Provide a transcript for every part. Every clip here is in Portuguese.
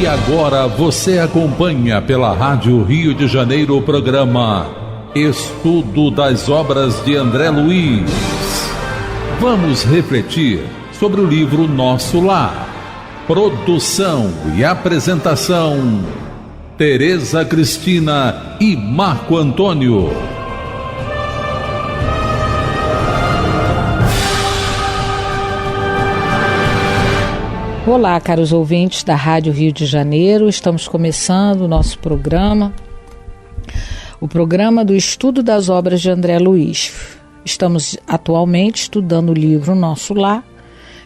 E agora você acompanha pela Rádio Rio de Janeiro o programa Estudo das Obras de André Luiz. Vamos refletir sobre o livro Nosso Lar. Produção e apresentação, Tereza Cristina e Marco Antônio. Olá, caros ouvintes da Rádio Rio de Janeiro. Estamos começando o nosso programa, o programa do Estudo das Obras de André Luiz. Estamos atualmente estudando o livro Nosso Lar,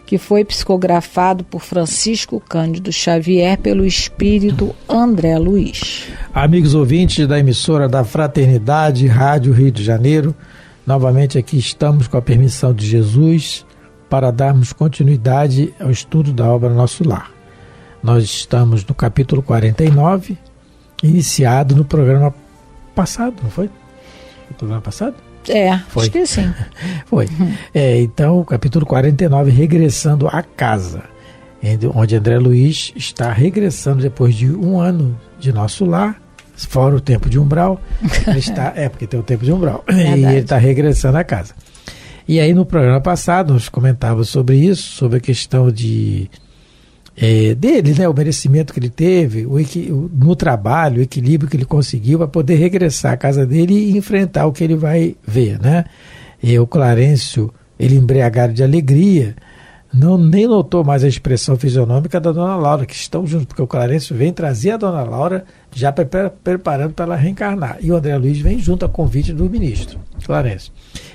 que foi psicografado por Francisco Cândido Xavier pelo espírito André Luiz. Amigos ouvintes da emissora da Fraternidade Rádio Rio de Janeiro, novamente aqui estamos com a permissão de Jesus para darmos continuidade ao estudo da obra Nosso Lar. Nós estamos no capítulo 49, iniciado no programa passado, não foi? No programa passado? Foi. Acho que sim. Foi. Então, o capítulo 49, regressando à casa, onde André Luiz está regressando depois de um ano de Nosso Lar, fora o tempo de umbral. Ele está, porque tem o tempo de umbral. Verdade. E ele está regressando à casa. E aí, no programa passado, nós comentávamos sobre isso, sobre a questão dele, né, o merecimento que ele teve, no trabalho, o equilíbrio que ele conseguiu para poder regressar à casa dele e enfrentar o que ele vai ver, né? E o Clarencio, ele embriagado de alegria, nem notou mais a expressão fisionômica da Dona Laura, que estão juntos, porque o Clarencio vem trazer a Dona Laura já preparando para ela reencarnar. E o André Luiz vem junto a convite do ministro, Clarencio.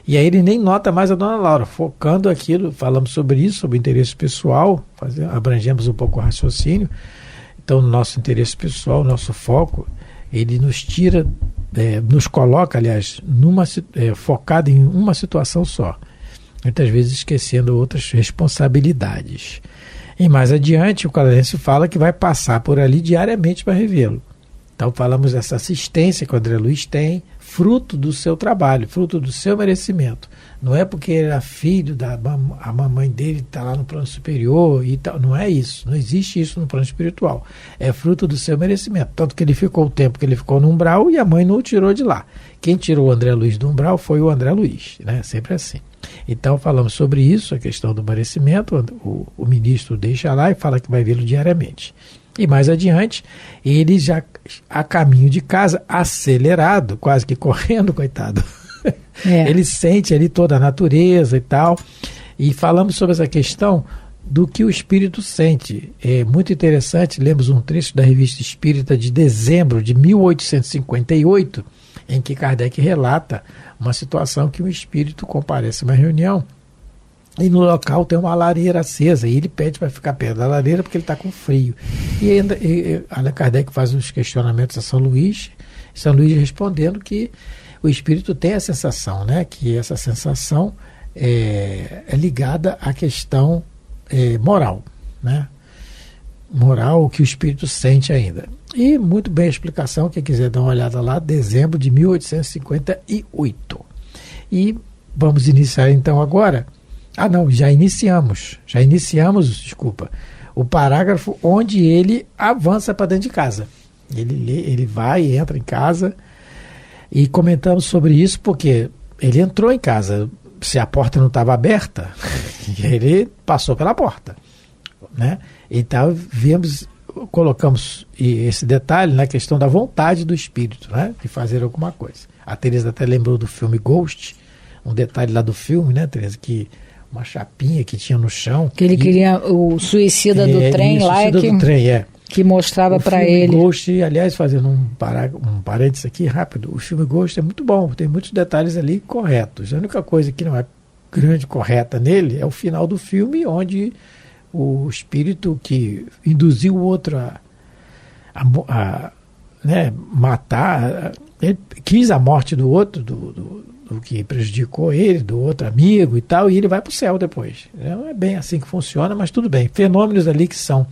E aí ele nem nota mais a Dona Laura, focando aquilo, falamos sobre isso, sobre o interesse pessoal, abrangemos um pouco o raciocínio. Então, nosso interesse pessoal, nosso foco, ele nos tira, nos coloca, aliás, focado em uma situação só. Muitas vezes esquecendo outras responsabilidades. E mais adiante, o Clarencio fala que vai passar por ali diariamente para revê-lo. Então falamos dessa assistência que o André Luiz tem, fruto do seu trabalho, fruto do seu merecimento. Não é porque ele era filho a mamãe dele está lá no plano superior e tal. Não é isso, não existe isso no plano espiritual. É fruto do seu merecimento. Tanto que ele ficou o tempo que ele ficou no umbral e a mãe não o tirou de lá. Quem tirou o André Luiz do umbral foi o André Luiz, né? Sempre assim. Então falamos sobre isso, a questão do merecimento. O ministro deixa lá e fala que vai vê-lo diariamente. E mais adiante, ele já a caminho de casa, acelerado, quase que correndo, coitado. Ele sente ali toda a natureza e tal. E falamos sobre essa questão do que o espírito sente. É muito interessante, lemos um trecho da Revista Espírita de dezembro de 1858, em que Kardec relata uma situação que um espírito comparece a uma reunião e no local tem uma lareira acesa e ele pede para ficar perto da lareira porque ele está com frio. E ainda Allan Kardec faz uns questionamentos a São Luís respondendo que o espírito tem a sensação, né, que essa sensação é ligada à questão moral, né? Moral, o que o espírito sente ainda. E muito bem a explicação, quem quiser dar uma olhada lá, dezembro de 1858. E vamos iniciar então agora. Já iniciamos, o parágrafo onde ele avança para dentro de casa. Ele vai e entra em casa e comentamos sobre isso porque ele entrou em casa, se a porta não estava aberta, ele passou pela porta, né? Então colocamos esse detalhe na questão da vontade do espírito, né, de fazer alguma coisa. A Tereza até lembrou do filme Ghost, um detalhe lá do filme, né, Tereza, que uma chapinha que tinha no chão. Que ele queria o suicida do trem lá, que mostrava para ele. O Ghost, aliás, fazendo um parênteses aqui rápido, o filme Ghost é muito bom, tem muitos detalhes ali corretos. A única coisa que não é grande correta nele é o final do filme, onde o espírito que induziu o outro a matar, ele quis a morte do outro, do que prejudicou ele, do outro amigo e tal, e ele vai para o céu depois. Não é bem assim que funciona, mas tudo bem. Fenômenos ali que são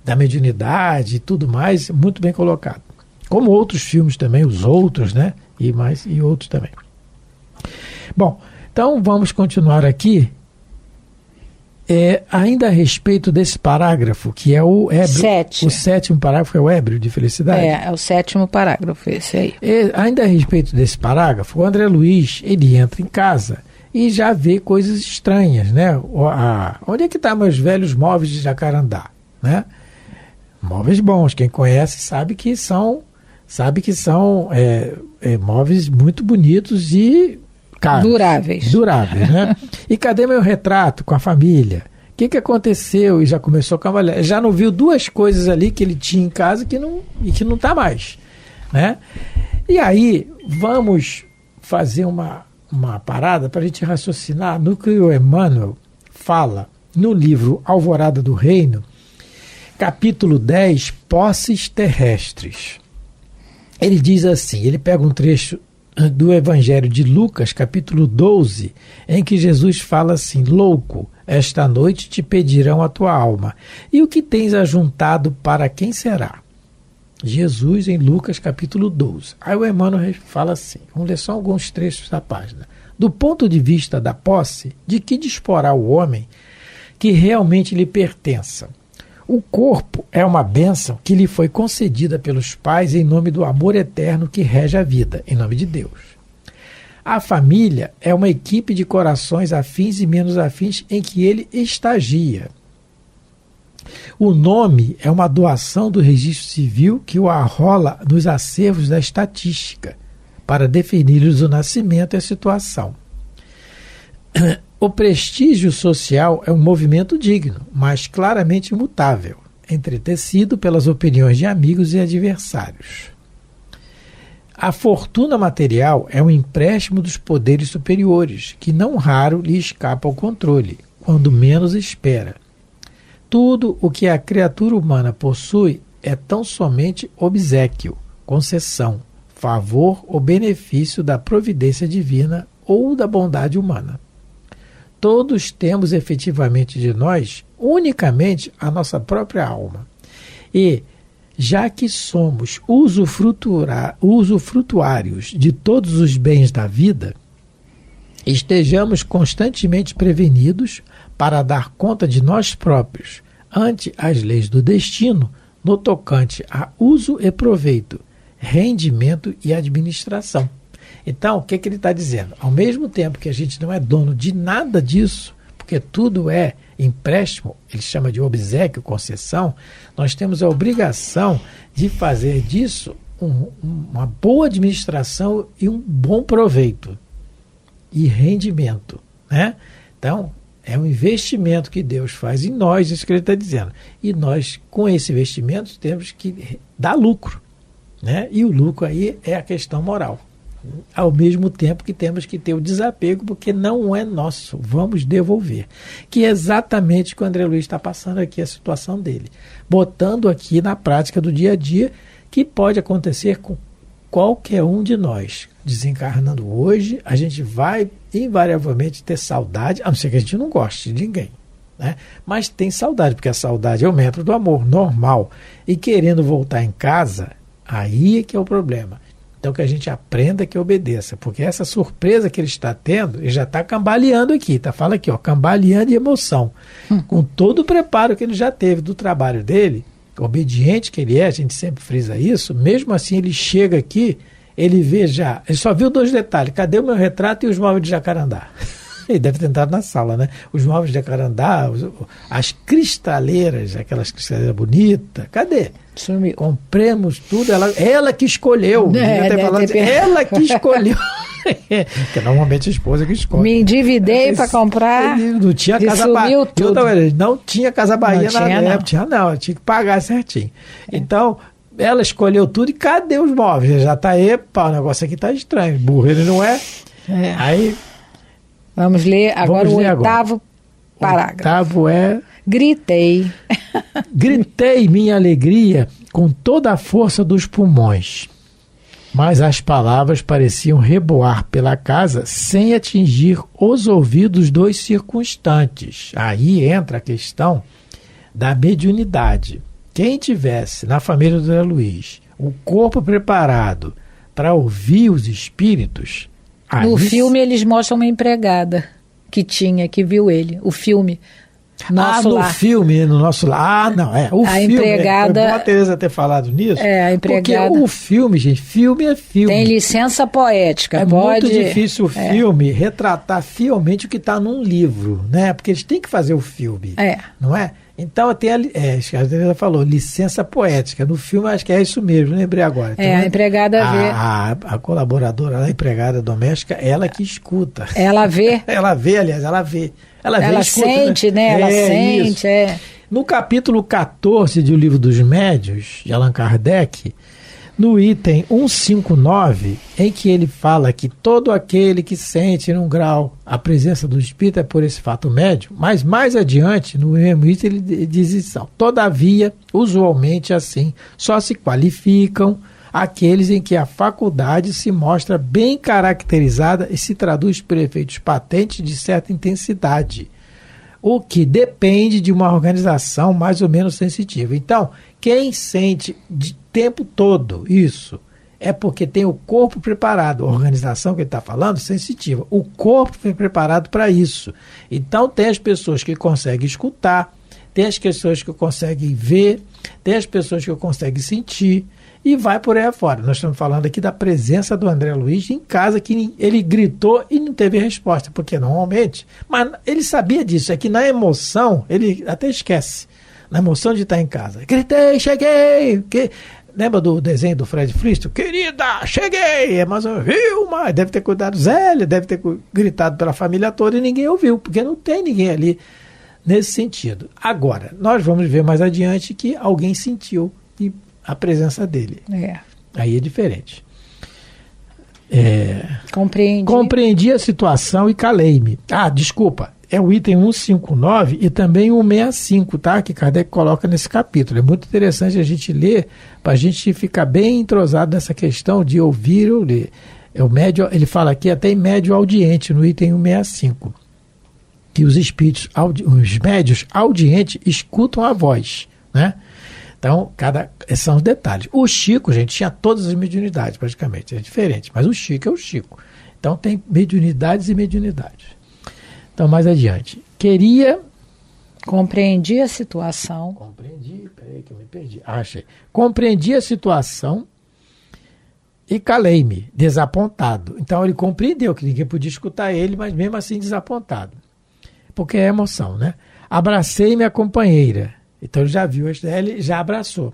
da mediunidade e tudo mais, muito bem colocado. Como outros filmes também, os outros, né? E outros também. Bom, então vamos continuar aqui Ainda a respeito desse parágrafo, que é o ébrio, o sétimo parágrafo é o ébrio de felicidade? É o sétimo parágrafo, esse aí. Ainda a respeito desse parágrafo, o André Luiz, ele entra em casa e já vê coisas estranhas, né? Onde é que estão meus velhos móveis de Jacarandá, né? Móveis bons, quem conhece sabe que são móveis muito bonitos e caros. Duráveis, né? E cadê meu retrato com a família? O que aconteceu? E já começou a cambalear. Já não viu duas coisas ali que ele tinha em casa que não está mais, né? E aí, vamos fazer uma parada para a gente raciocinar no que o Emmanuel fala no livro Alvorada do Reino, capítulo 10, Posses Terrestres. Ele diz assim, ele pega um trecho do Evangelho de Lucas, capítulo 12, em que Jesus fala assim: louco, esta noite te pedirão a tua alma, e o que tens ajuntado para quem será? Jesus em Lucas capítulo 12. Aí o Emmanuel fala assim, vamos ler só alguns trechos da página. Do ponto de vista da posse, de que disporá o homem que realmente lhe pertença? O corpo é uma bênção que lhe foi concedida pelos pais em nome do amor eterno que rege a vida, em nome de Deus. A família é uma equipe de corações afins e menos afins em que ele estagia. O nome é uma doação do registro civil que o arrola nos acervos da estatística, para definir-lhes o nascimento e a situação. O prestígio social é um movimento digno, mas claramente imutável, entretecido pelas opiniões de amigos e adversários. A fortuna material é um empréstimo dos poderes superiores, que não raro lhe escapa ao controle, quando menos espera. Tudo o que a criatura humana possui é tão somente obséquio, concessão, favor ou benefício da providência divina ou da bondade humana. Todos temos efetivamente de nós unicamente a nossa própria alma. E, já que somos usufrutuários de todos os bens da vida, estejamos constantemente prevenidos para dar conta de nós próprios ante as leis do destino no tocante a uso e proveito, rendimento e administração. Então, o que ele está dizendo? Ao mesmo tempo que a gente não é dono de nada disso, porque tudo é empréstimo, ele chama de obséquio, concessão, nós temos a obrigação de fazer disso uma boa administração e um bom proveito e rendimento, né? Então, é um investimento que Deus faz em nós, isso que ele está dizendo. E nós, com esse investimento, temos que dar lucro, né? E o lucro aí é a questão moral. Ao mesmo tempo que temos que ter o desapego, porque não é nosso, vamos devolver. Que é exatamente o que o André Luiz está passando aqui, a situação dele. Botando aqui na prática do dia a dia, que pode acontecer com qualquer um de nós. Desencarnando hoje, a gente vai invariavelmente ter saudade, a não ser que a gente não goste de ninguém, né? Mas tem saudade, porque a saudade é o método do amor, normal. E querendo voltar em casa, aí é que é o problema. Então que a gente aprenda, que obedeça, porque essa surpresa que ele está tendo, ele já está cambaleando aqui, fala aqui, cambaleando de emoção, com todo o preparo que ele já teve do trabalho dele, obediente que ele é, a gente sempre frisa isso, mesmo assim ele chega aqui, ele vê já, ele só viu 2 detalhes, cadê o meu retrato e os móveis de Jacarandá? Ele deve ter entrado na sala, né? Os móveis de Jacarandá, as cristaleiras, aquelas cristaleiras bonitas, cadê? Sumiu. Compremos tudo, ela que escolheu. Ela que escolheu. Porque normalmente a esposa que escolhe. Me endividei para comprar. Não tinha Casa Bahia. Não tinha Casa Bahia na época. Tinha que pagar certinho. Então, ela escolheu tudo e cadê os móveis? Já está aí, o negócio aqui está estranho. Burro ele não é. Aí. Vamos ler agora o 8º parágrafo. O 8º é... Gritei. Gritei minha alegria com toda a força dos pulmões, mas as palavras pareciam reboar pela casa sem atingir os ouvidos dos circunstantes. Aí entra a questão da mediunidade. Quem tivesse na família do André Luiz o corpo preparado para ouvir os espíritos... No filme eles mostram uma empregada que viu ele. O filme Nosso lar. Filme, no nosso lar. Não, o a filme. Empregada, foi bom a Tereza ter falado nisso. A empregada. Porque o filme, gente, filme é filme. Tem licença poética. Muito difícil o filme retratar fielmente o que está num livro, né? Porque eles têm que fazer o filme, não é? Então tem a Tereza falou, licença poética. No filme acho que é isso mesmo, lembrei agora. Então, a empregada vê. A colaboradora, a empregada doméstica, ela que escuta. Ela vê. Ela vê, aliás, ela vê. Ela escuta, sente, né? Ela sente, No capítulo 14 do Livro dos Médiuns, de Allan Kardec, no item 159, em que ele fala que todo aquele que sente num grau a presença do espírito é por esse fato médium, mas mais adiante, no mesmo item, ele diz isso. Todavia, usualmente assim, só se qualificam aqueles em que a faculdade se mostra bem caracterizada e se traduz por efeitos patentes de certa intensidade, o que depende de uma organização mais ou menos sensitiva. Então, quem sente de tempo todo isso é porque tem o corpo preparado, a organização que ele está falando, sensitiva. O corpo foi preparado para isso. Então, tem as pessoas que conseguem escutar, tem as pessoas que conseguem ver, tem as pessoas que conseguem sentir, e vai por aí afora. Nós estamos falando aqui da presença do André Luiz em casa, que ele gritou e não teve resposta, porque normalmente, mas ele sabia disso, é que na emoção, ele até esquece, na emoção de estar em casa. Gritei, cheguei! Lembra do desenho do Fred Flintstone? Querida, cheguei! Mas ouviu, mas deve ter cuidado Zélia, deve ter gritado pela família toda e ninguém ouviu, porque não tem ninguém ali nesse sentido. Agora, nós vamos ver mais adiante que alguém sentiu a presença dele. Aí é diferente. Compreendi a situação e calei-me. Desculpa. É o item 159 e também o 165, tá? Que Kardec coloca nesse capítulo. É muito interessante a gente ler, para a gente ficar bem entrosado nessa questão de ouvir ou ler. O médio, ele fala aqui até em médio audiente, no item 165. Que os espíritos, os médios audientes escutam a voz, né? Então, são os detalhes. O Chico, gente, tinha todas as mediunidades praticamente, é diferente, mas o Chico é o Chico. Então, tem mediunidades e mediunidades. Então, mais adiante. Compreendi a situação. Peraí que eu me perdi. Achei. Compreendi a situação e calei-me, desapontado. Então, ele compreendeu que ninguém podia escutar ele, mas mesmo assim desapontado. Porque é emoção, né? Abracei minha companheira. Então ele já viu a Estelle, já abraçou.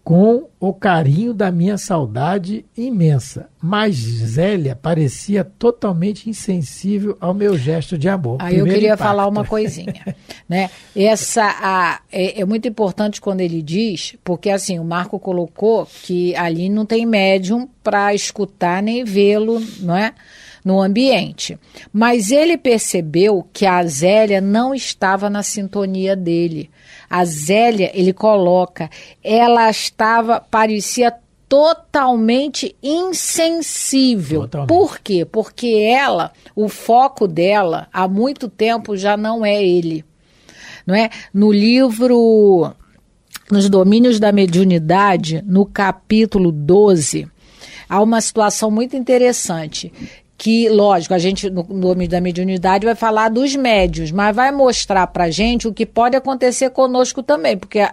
Com o carinho da minha saudade imensa. Mas Zélia parecia totalmente insensível ao meu gesto de amor. Aí eu queria falar uma coisinha. Né? É muito importante quando ele diz, porque assim, o Marco colocou que ali não tem médium para escutar nem vê-lo, não é? No ambiente. Mas ele percebeu que a Zélia não estava na sintonia dele. A Zélia, ele coloca, parecia totalmente insensível. Totalmente. Por quê? Porque o foco dela, há muito tempo já não é ele. Não é? No livro, Nos Domínios da Mediunidade, no capítulo 12, há uma situação muito interessante. Que, lógico, a gente, no domínio da mediunidade, vai falar dos médios, mas vai mostrar pra gente o que pode acontecer conosco também, porque,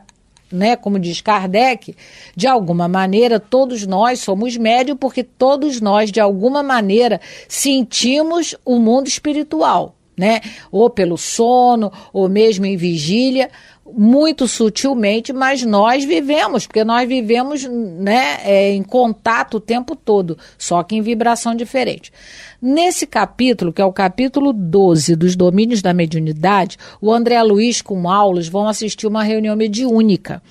né, como diz Kardec, de alguma maneira, todos nós somos médios, porque todos nós, de alguma maneira, sentimos o mundo espiritual, né? Ou pelo sono, ou mesmo em vigília, muito sutilmente, mas nós vivemos, porque nós vivemos, né, em contato o tempo todo, só que em vibração diferente. Nesse capítulo, que é o capítulo 12 dos Domínios da Mediunidade, o André Luiz com Aulos vão assistir uma reunião mediúnica.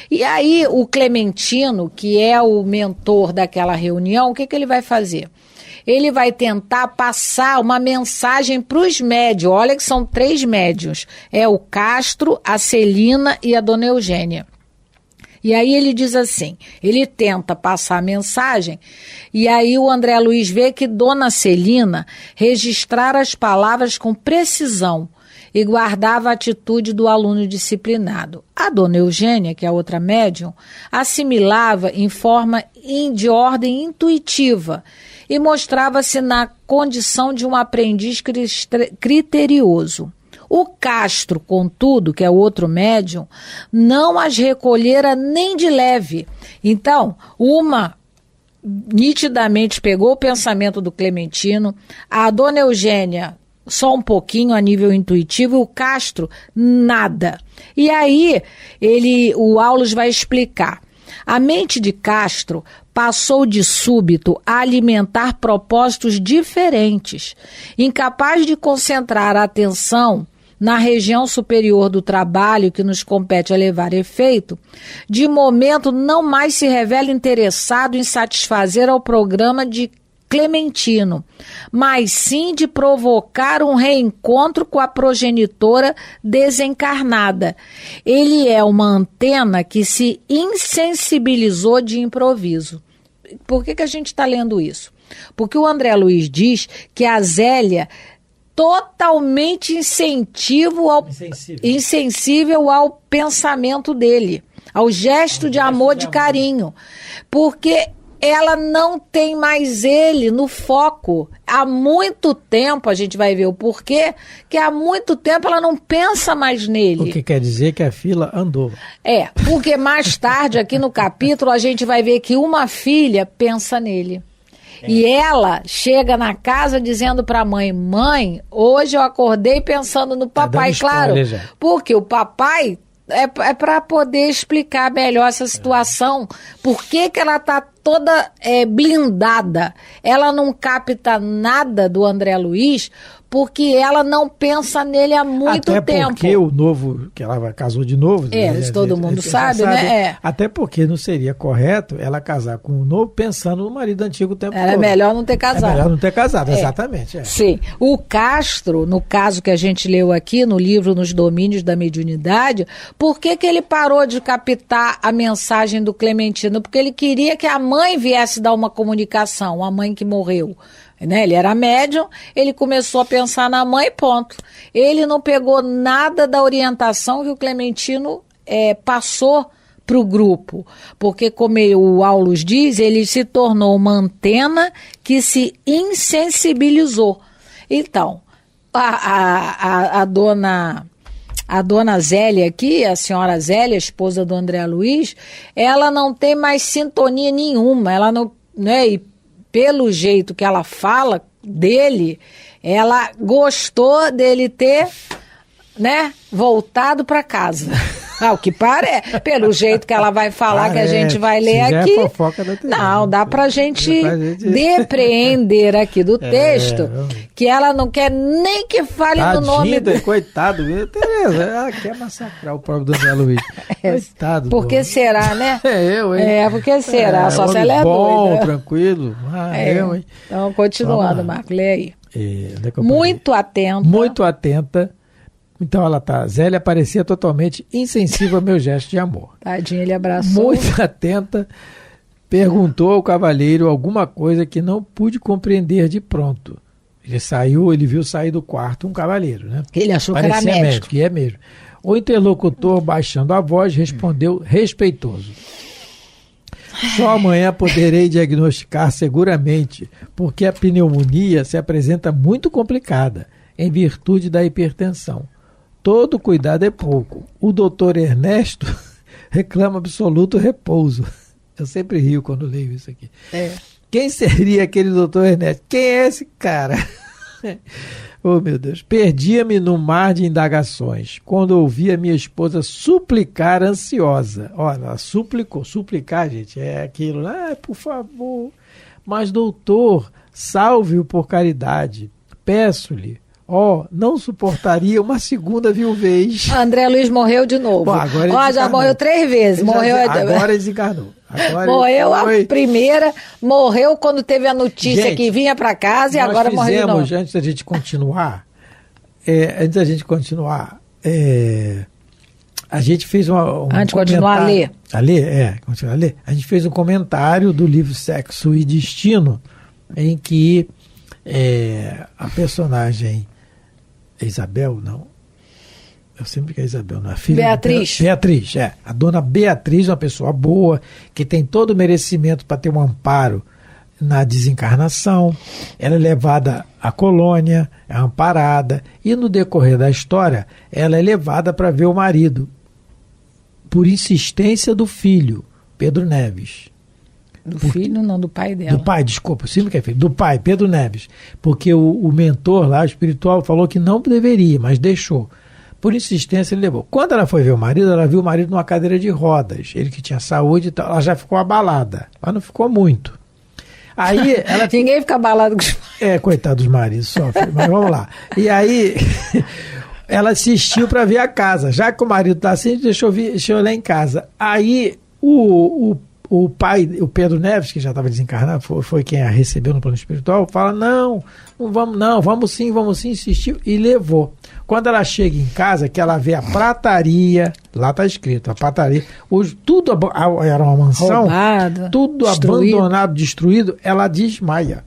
E aí o Clementino, que é o mentor daquela reunião, o que ele vai fazer? Ele vai tentar passar uma mensagem para os médios. Olha que são 3 médios. É o Castro, a Celina e a Dona Eugênia. E aí ele diz assim, ele tenta passar a mensagem, e aí o André Luiz vê que Dona Celina registrara as palavras com precisão e guardava a atitude do aluno disciplinado. A Dona Eugênia, que é a outra médium, assimilava em forma de ordem intuitiva, e mostrava-se na condição de um aprendiz criterioso. O Castro, contudo, que é o outro médium, não as recolhera nem de leve. Então, uma nitidamente pegou o pensamento do Clementino, a dona Eugênia só um pouquinho a nível intuitivo, e o Castro nada. E aí o Aulus vai explicar. A mente de Castro passou de súbito a alimentar propósitos diferentes, incapaz de concentrar a atenção na região superior do trabalho que nos compete a levar efeito, de momento não mais se revela interessado em satisfazer ao programa de Clementino, mas sim de provocar um reencontro com a progenitora desencarnada. Ele é uma antena que se insensibilizou de improviso. Por que a gente está lendo isso? Porque o André Luiz diz que a Zélia totalmente insensível ao pensamento dele, ao gesto de amor, de carinho, porque ela não tem mais ele no foco. Há muito tempo, a gente vai ver o porquê, que há muito tempo ela não pensa mais nele. O que quer dizer que a fila andou. Porque mais tarde, aqui no capítulo, a gente vai ver que uma filha pensa nele. E ela chega na casa dizendo para a mãe, mãe, hoje eu acordei pensando no papai, claro, porque o papai é para poder explicar melhor essa situação, por que ela está toda blindada, ela não capta nada do André Luiz, porque ela não pensa nele há muito tempo. Até porque o novo, que ela casou de novo... Isso todo mundo sabe, né? Até porque não seria correto ela casar com o novo pensando no marido antigo o tempo todo. É melhor não ter casado. É melhor não ter casado, exatamente. Sim. O Castro, no caso que a gente leu aqui, no livro Nos Domínios da Mediunidade, por que ele parou de captar a mensagem do Clementino? Porque ele queria que a mãe viesse dar uma comunicação, a mãe que morreu. Né? Ele era médium, ele começou a pensar na mãe, ponto. Ele não pegou nada da orientação que o Clementino passou para o grupo, porque, como o Aulus diz, ele se tornou uma antena que se insensibilizou. Então, a dona Zélia aqui, a senhora Zélia, esposa do André Luiz, ela não tem mais sintonia nenhuma, ela não, né, e pelo jeito que ela fala dele, ela gostou dele ter, né, voltado para casa. O que parece, pelo jeito que ela vai falar, que a gente vai ler aqui, não, dá pra gente depreender aqui do texto, que ela não quer nem que fale do nome dele. Coitado, Tereza, ela quer massacrar o pobre do André Luiz. Coitado. Por que será, né? Por que será? Só se ela é bom, doida. Tranquilo. Hein? Então, continuando, Marco, lê aí. Muito atenta. Muito atenta. Então ela tá, Zélia parecia totalmente insensível ao meu gesto de amor. Tadinha, ele abraçou. Muito atenta, perguntou ao cavalheiro alguma coisa que não pude compreender de pronto. Ele viu sair do quarto um cavalheiro, né? Ele achou que era médico. Que é mesmo. O interlocutor, baixando a voz, respondeu respeitoso. Só amanhã poderei diagnosticar seguramente, porque a pneumonia se apresenta muito complicada, em virtude da hipertensão. Todo cuidado é pouco. O doutor Ernesto reclama absoluto repouso. Eu sempre rio quando leio isso aqui. Quem seria aquele doutor Ernesto? Quem é esse cara? Oh, meu Deus. Perdia-me no mar de indagações, quando ouvi a minha esposa suplicar ansiosa. Olha, ela suplicou. Suplicar, gente, é aquilo. Por favor. Mas, doutor, salve-o por caridade. Peço-lhe. Não suportaria uma segunda viuvez. André Luiz morreu de novo. Bom, agora já morreu 3 vezes. Agora desencarnou. Morreu a primeira, morreu quando teve a notícia que vinha para casa e agora morreu de novo. Antes da gente continuar, a gente fez antes de continuar a ler. Continuar a ler. A gente fez um comentário do livro Sexo e Destino, em que a personagem Isabel, não. Eu sempre que é Isabel, não é filha. Beatriz, A dona Beatriz, uma pessoa boa, que tem todo o merecimento para ter um amparo na desencarnação, ela é levada à colônia, é amparada, e no decorrer da história, ela é levada para ver o marido, por insistência do filho, Pedro Neves. Do filho, não, do pai dela. Do pai, desculpa, sim, que é filho. Do pai, Pedro Neves. Porque o mentor lá, espiritual, falou que não deveria, mas deixou. Por insistência, ele levou. Quando ela foi ver o marido, ela viu o marido numa cadeira de rodas. Ele que tinha saúde e tal. Ela já ficou abalada. Mas não ficou muito. Aí ela... Ninguém fica abalado com os pais. Coitado dos maridos, sofre. Mas vamos lá. E aí... ela assistiu para ver a casa. Já que o marido está assim, deixou eu lá em casa. Aí o pai, o Pedro Neves, que já estava desencarnado, foi quem a recebeu no plano espiritual, fala, não vamos sim, insistiu, e levou. Quando ela chega em casa, que ela vê a prataria, lá está escrito, a prataria, tudo era uma mansão, roubado, tudo destruído. Abandonado, destruído, ela desmaia.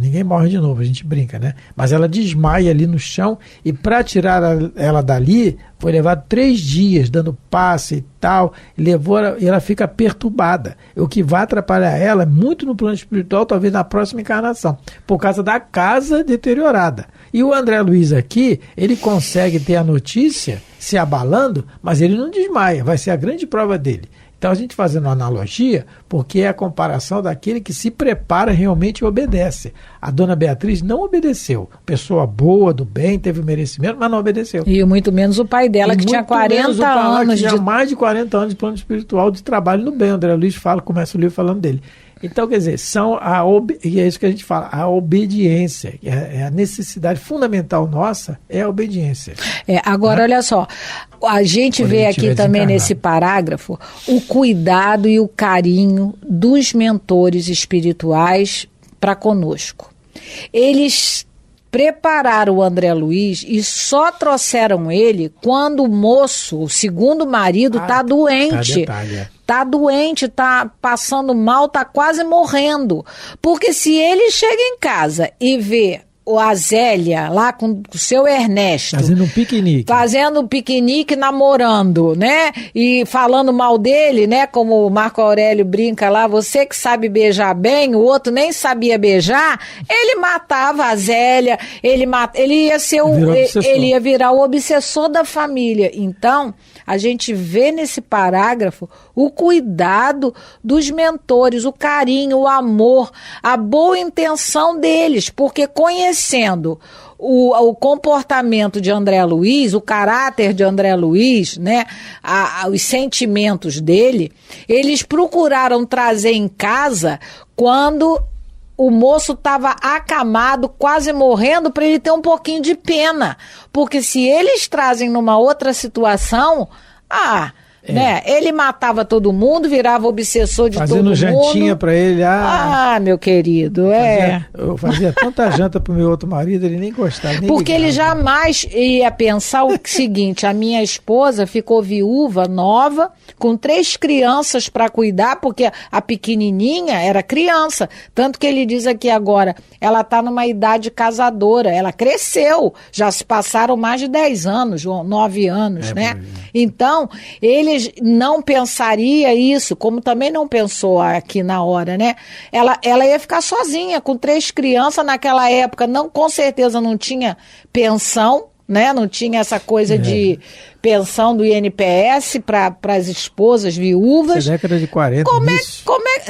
Ninguém morre de novo, a gente brinca, né? Mas ela desmaia ali no chão, e para tirar ela dali, foi levado 3 dias, dando passe e tal, e ela fica perturbada. O que vai atrapalhar ela, muito no plano espiritual, talvez na próxima encarnação, por causa da casa deteriorada. E o André Luiz aqui, ele consegue ter a notícia se abalando, mas ele não desmaia, vai ser a grande prova dele. Então, a gente fazendo uma analogia, porque é a comparação daquele que se prepara realmente e obedece. A dona Beatriz não obedeceu. Pessoa boa, do bem, teve o merecimento, mas não obedeceu. E muito menos o pai dela, que tinha 40 anos. Que tinha mais de 40 anos de plano espiritual de trabalho no bem. O André Luiz começa o livro falando dele. Então, quer dizer, e é isso que a gente fala, a obediência, é a necessidade fundamental nossa, é a obediência. Agora, olha só, a gente vê aqui também nesse parágrafo o cuidado e o carinho dos mentores espirituais para conosco. Eles prepararam o André Luiz e só trouxeram ele quando o moço, o segundo marido, está doente. Está doente, está passando mal, está quase morrendo. Porque se ele chega em casa e vê a Zélia lá com o seu Ernesto fazendo um piquenique, namorando, né, e falando mal dele, né, como o Marco Aurélio brinca lá, você que sabe beijar bem, o outro nem sabia beijar, ele matava a Zélia, ele ia virar o obsessor da família. Então, a gente vê nesse parágrafo o cuidado dos mentores, o carinho, o amor, a boa intenção deles, porque conhecendo o comportamento de André Luiz, o caráter de André Luiz, né, os sentimentos dele, eles procuraram trazer em casa quando o moço estava acamado, quase morrendo, para ele ter um pouquinho de pena. Porque se eles trazem numa outra situação, né? Ele matava todo mundo, virava obsessor de todo mundo. Fazendo jantinha para ele. Meu querido, eu fazia tanta janta pro meu outro marido, ele nem gostava. Nem porque ligava. Ele jamais ia pensar o seguinte, a minha esposa ficou viúva, nova, com 3 crianças para cuidar, porque a pequenininha era criança. Tanto que ele diz aqui agora, ela está numa idade casadora, ela cresceu, já se passaram mais de 10 anos, 9 anos, né? Então, ele não pensaria isso, como também não pensou aqui na hora, né? Ela ia ficar sozinha, com 3 crianças naquela época, com certeza não tinha pensão, né? Não tinha essa coisa de pensão do INPS para as esposas viúvas. Isso é década de 40.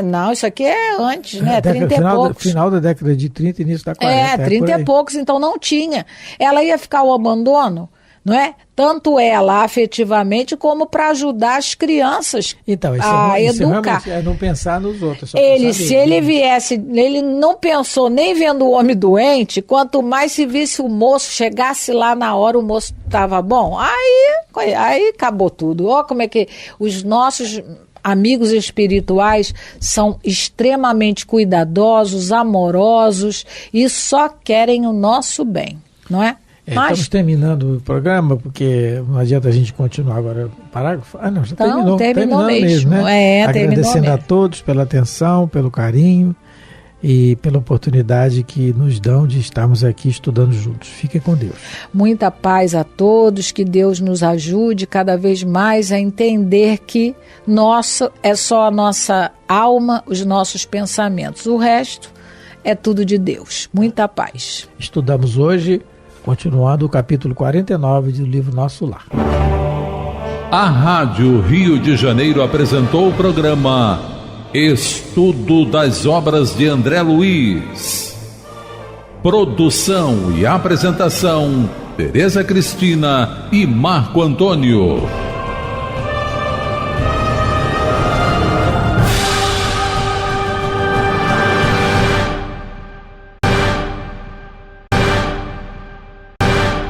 Não, isso aqui é antes, né? 30 e poucos. Final da década de 30, início da 40. 30 e poucos, então não tinha. Ela ia ficar ao abandono, não é? Tanto ela afetivamente como para ajudar as crianças a educar. É não pensar nos outros. Ele viesse, ele não pensou nem vendo o homem doente, quanto mais se visse o moço, chegasse lá na hora, o moço estava bom, aí acabou tudo. Olha como é que os nossos amigos espirituais são extremamente cuidadosos, amorosos e só querem o nosso bem, não é? Estamos terminando o programa, porque não adianta a gente continuar agora o parágrafo. Não, já terminou. Terminou mesmo, né? Agradecendo a todos pela atenção, pelo carinho. e pela oportunidade que nos dão de estarmos aqui estudando juntos. Fiquem com Deus. Muita paz a todos, que Deus nos ajude cada vez mais a entender que é só a nossa alma, os nossos pensamentos. O resto é tudo de Deus. Muita paz. Estudamos hoje, continuando o capítulo 49 do livro Nosso Lar. A Rádio Rio de Janeiro apresentou o programa Estudo das Obras de André Luiz. Produção e apresentação: Tereza Cristina e Marco Antônio.